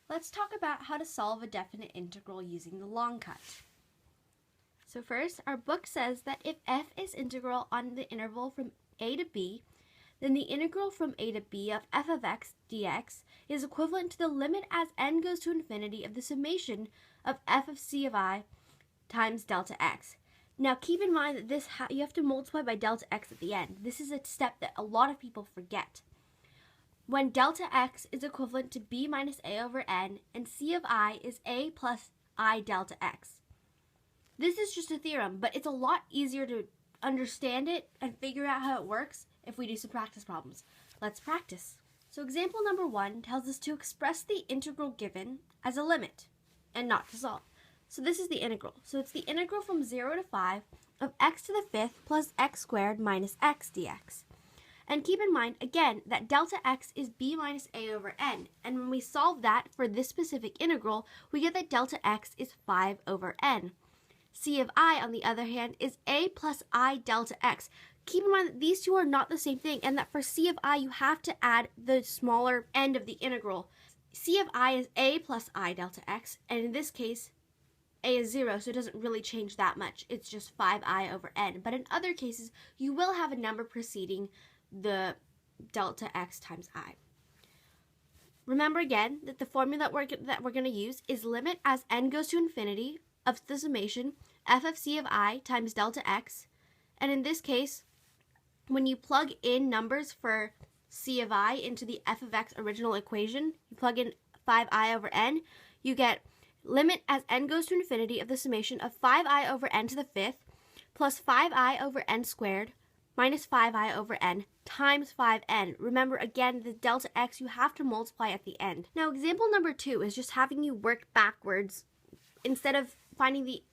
Let's talk about how to solve a definite integral using the long cut. So first, our book says that if f is integral on the interval from a to b, then the integral from a to b of f of x dx is equivalent to the limit as n goes to infinity of the summation of f of c of I times delta x. Now keep in mind that you have to multiply by delta x at the end. This is a step that a lot of people forget. When delta x is equivalent to b minus a over n and c of I is a plus I delta x. This is just a theorem, but it's a lot easier to understand it and figure out how it works if we do some practice problems. Let's practice. So example number 1 tells us to express the integral given as a limit and not to solve. So this is the integral. So it's the integral from 0 to 5 of x to the 5th plus x squared minus x dx. And keep in mind, again, that delta x is b minus a over n. And when we solve that for this specific integral, we get that delta x is 5 over n. C of I, on the other hand, is a plus I delta x. Keep in mind that these two are not the same thing, and that for C of I, you have to add the smaller end of the integral. C of I is a plus I delta x, and in this case, a is 0, so it doesn't really change that much. It's just 5i over n. But in other cases, you will have a number preceding the delta x times I. Remember again that the formula that we're going to use is limit as n goes to infinity of the summation f of c of I times delta x. And in this case, when you plug in numbers for c of I into the f of x original equation, you plug in 5i over n, you get limit as n goes to infinity of the summation of 5i over n to the 5th plus 5i over n squared minus 5i over n times 5n. Remember, again, the delta x you have to multiply at the end. Now, example number 2 is just having you work backwards. Instead of finding the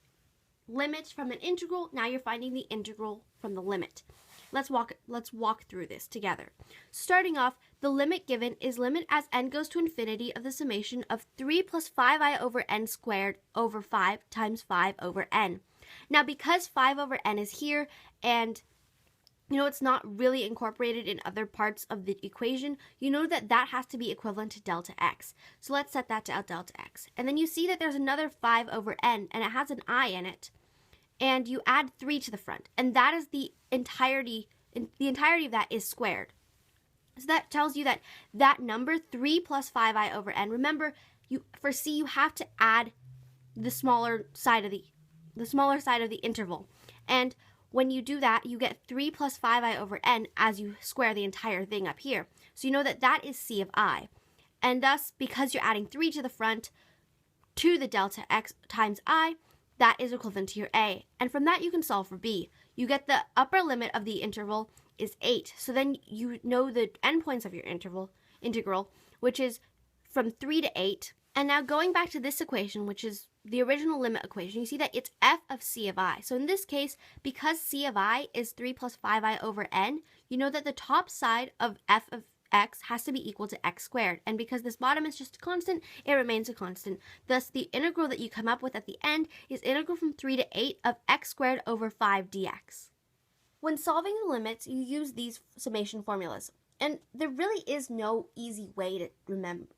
limit from an integral, now you're finding the integral from the limit. Let's walk through this together. Starting off, the limit given is limit as n goes to infinity of the summation of 3 plus 5i over n squared over 5 times 5 over n. Now, because 5 over n is here and it's not really incorporated in other parts of the equation, you know that that has to be equivalent to delta x. So let's set that to delta x. And then you see that there's another 5 over n, and it has an I in it. And you add 3 to the front. And that is the entirety of that is squared. So that tells you that that number, 3 plus 5i over n, remember, for c, you have to add the smaller side of the interval. And when you do that, you get 3 plus 5i over n as you square the entire thing up here. So you know that that is c of I. And thus, because you're adding 3 to the front to the delta x times I, that is equivalent to your a. And from that, you can solve for b. You get the upper limit of the interval is 8. So then you know the endpoints of your integral, which is from 3 to 8. And now going back to this equation, which is the original limit equation, you see that it's f of c of I. So in this case, because c of I is 3 plus 5i over n, you know that the top side of f of x has to be equal to x squared. And because this bottom is just a constant, it remains a constant. Thus, the integral that you come up with at the end is integral from 3 to 8 of x squared over 5 dx. When solving the limits, you use these summation formulas. And there really is no easy way to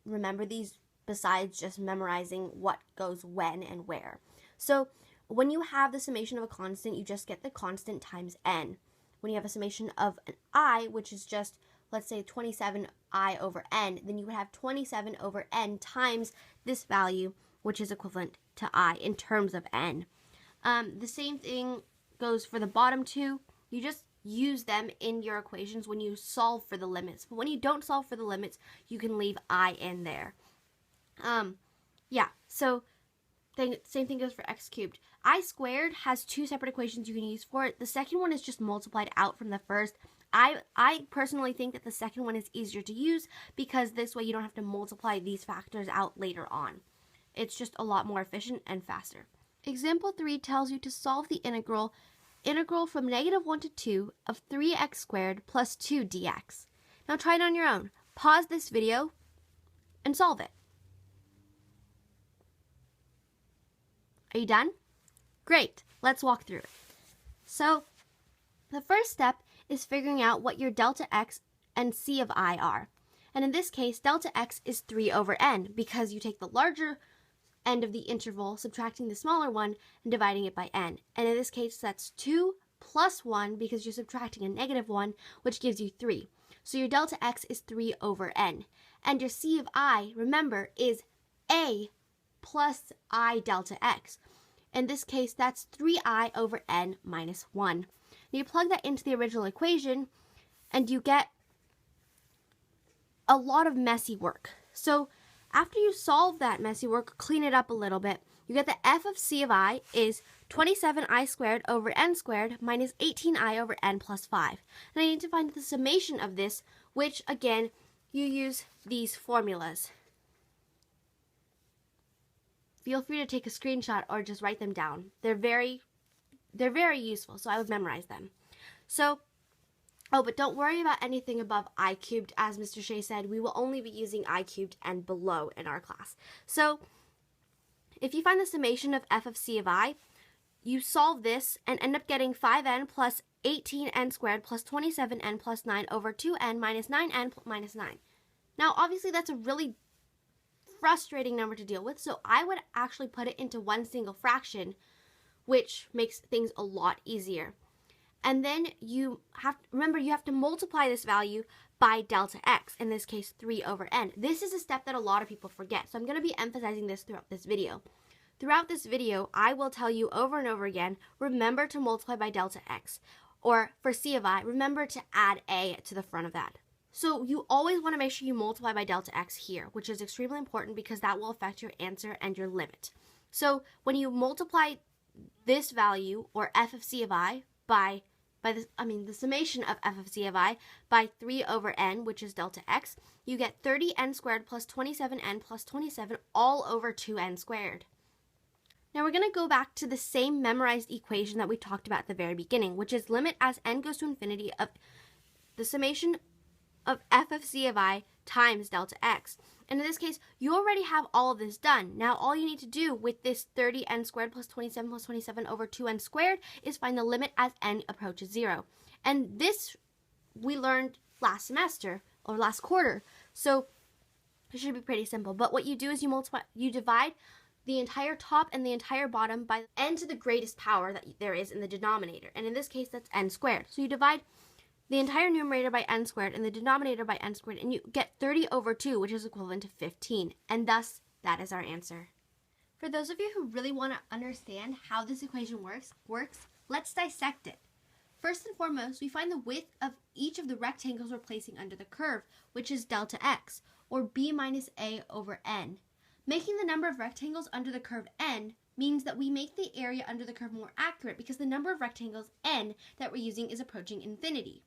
remember these besides just memorizing what goes when and where. So when you have the summation of a constant, you just get the constant times n. When you have a summation of an I, which is just, let's say, 27i over n, then you would have 27 over n times this value, which is equivalent to I in terms of n. The same thing goes for the bottom two. You just use them in your equations when you solve for the limits. But when you don't solve for the limits, you can leave I in there. So same thing goes for x cubed. I squared has two separate equations you can use for it. The second one is just multiplied out from the first. I personally think that the second one is easier to use because this way you don't have to multiply these factors out later on. It's just a lot more efficient and faster. Example 3 tells you to solve the integral from -1 to 2 of 3x squared plus 2 dx. Now try it on your own. Pause this video and solve it. Are you done? Great, let's walk through it. So the first step is figuring out what your delta x and c of I are. And in this case, delta x is 3 over n because you take the larger end of the interval, subtracting the smaller one, and dividing it by n. And in this case, that's 2 plus 1 because you're subtracting a negative 1, which gives you 3. So your delta x is 3 over n. And your c of I, remember, is a plus I delta x. In this case, that's 3I over n minus 1. Now you plug that into the original equation, and you get a lot of messy work. So after you solve that messy work, clean it up a little bit, you get that f of c of I is 27I squared over n squared minus 18I over n plus 5. And I need to find the summation of this, which, again, you use these formulas. Feel free to take a screenshot or just write them down. They're very useful, so I would memorize them. So, but don't worry about anything above I cubed. As Mr. Shea said, we will only be using I cubed and below in our class. So, if you find the summation of f of c of I, you solve this and end up getting 5n plus 18n squared plus 27n plus 9 over 2n minus 9n minus 9. Now, obviously, that's a really frustrating number to deal with, so I would actually put it into one single fraction, which makes things a lot easier. And then you have to multiply this value by delta x, in this case 3 over n. This is a step that a lot of people forget, so I'm going to be emphasizing this throughout this video. Throughout this video, I will tell you over and over again, remember to multiply by delta x. Or for c of I, remember to add a to the front of that. So you always want to make sure you multiply by delta x here, which is extremely important because that will affect your answer and your limit. So when you multiply this value, or f of c of I, the summation of f of c of I by 3 over n, which is delta x, you get 30n squared plus 27n plus 27 all over 2n squared. Now we're going to go back to the same memorized equation that we talked about at the very beginning, which is limit as n goes to infinity of the summation of f of c of I times delta x. And in this case, you already have all of this done. Now all you need to do with this 30n squared plus 27 over 2n squared is find the limit as n approaches 0. And this we learned last semester, or last quarter, so it should be pretty simple. But what you do is you divide the entire top and the entire bottom by n to the greatest power that there is in the denominator. And in this case, that's n squared. So you divide the entire numerator by n squared and the denominator by n squared, and you get 30 over 2, which is equivalent to 15. And thus, that is our answer. For those of you who really want to understand how this equation works, let's dissect it. First and foremost, we find the width of each of the rectangles we're placing under the curve, which is delta x, or b minus a over n. Making the number of rectangles under the curve n means that we make the area under the curve more accurate because the number of rectangles n that we're using is approaching infinity.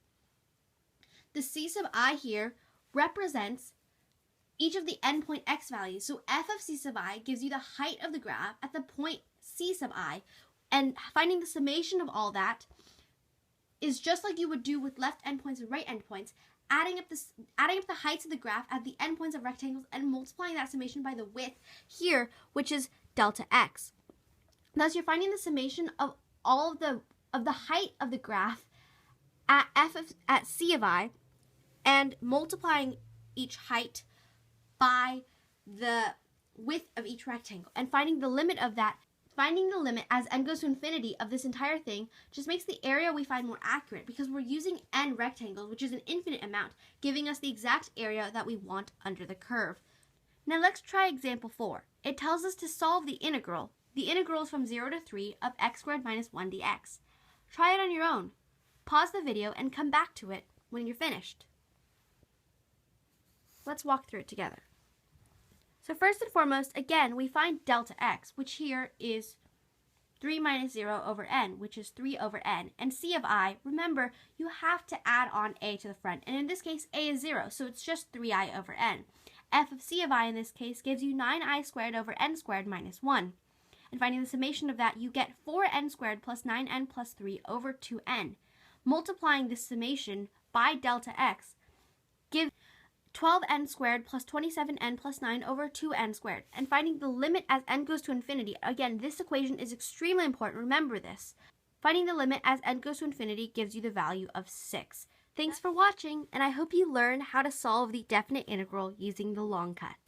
The c sub I here represents each of the endpoint x values. So f of c sub I gives you the height of the graph at the point c sub I, and finding the summation of all that is just like you would do with left endpoints and right endpoints, adding up the heights of the graph at the endpoints of rectangles and multiplying that summation by the width here, which is delta x. Thus, you're finding the summation of all of the height of the graph at c of I, and multiplying each height by the width of each rectangle, and finding the limit of that. Finding the limit as n goes to infinity of this entire thing just makes the area we find more accurate because we're using n rectangles, which is an infinite amount, giving us the exact area that we want under the curve. Now let's try example 4. It tells us to solve the integral. The integral is from 0 to 3 of x squared minus 1 dx. Try it on your own. Pause the video and come back to it when you're finished. Let's walk through it together. So first and foremost, again, we find delta x, which here is 3 minus 0 over n, which is 3 over n. And c of I, remember, you have to add on a to the front. And in this case, a is 0, so it's just 3i over n. F of c of I in this case gives you 9i squared over n squared minus 1. And finding the summation of that, you get 4n squared plus 9n plus 3 over 2n. Multiplying this summation by delta x gives 12n squared plus 27n plus 9 over 2n squared. And finding the limit as n goes to infinity. Again, this equation is extremely important. Remember this. Finding the limit as n goes to infinity gives you the value of 6. Thanks for watching, and I hope you learn how to solve the definite integral using the long cut.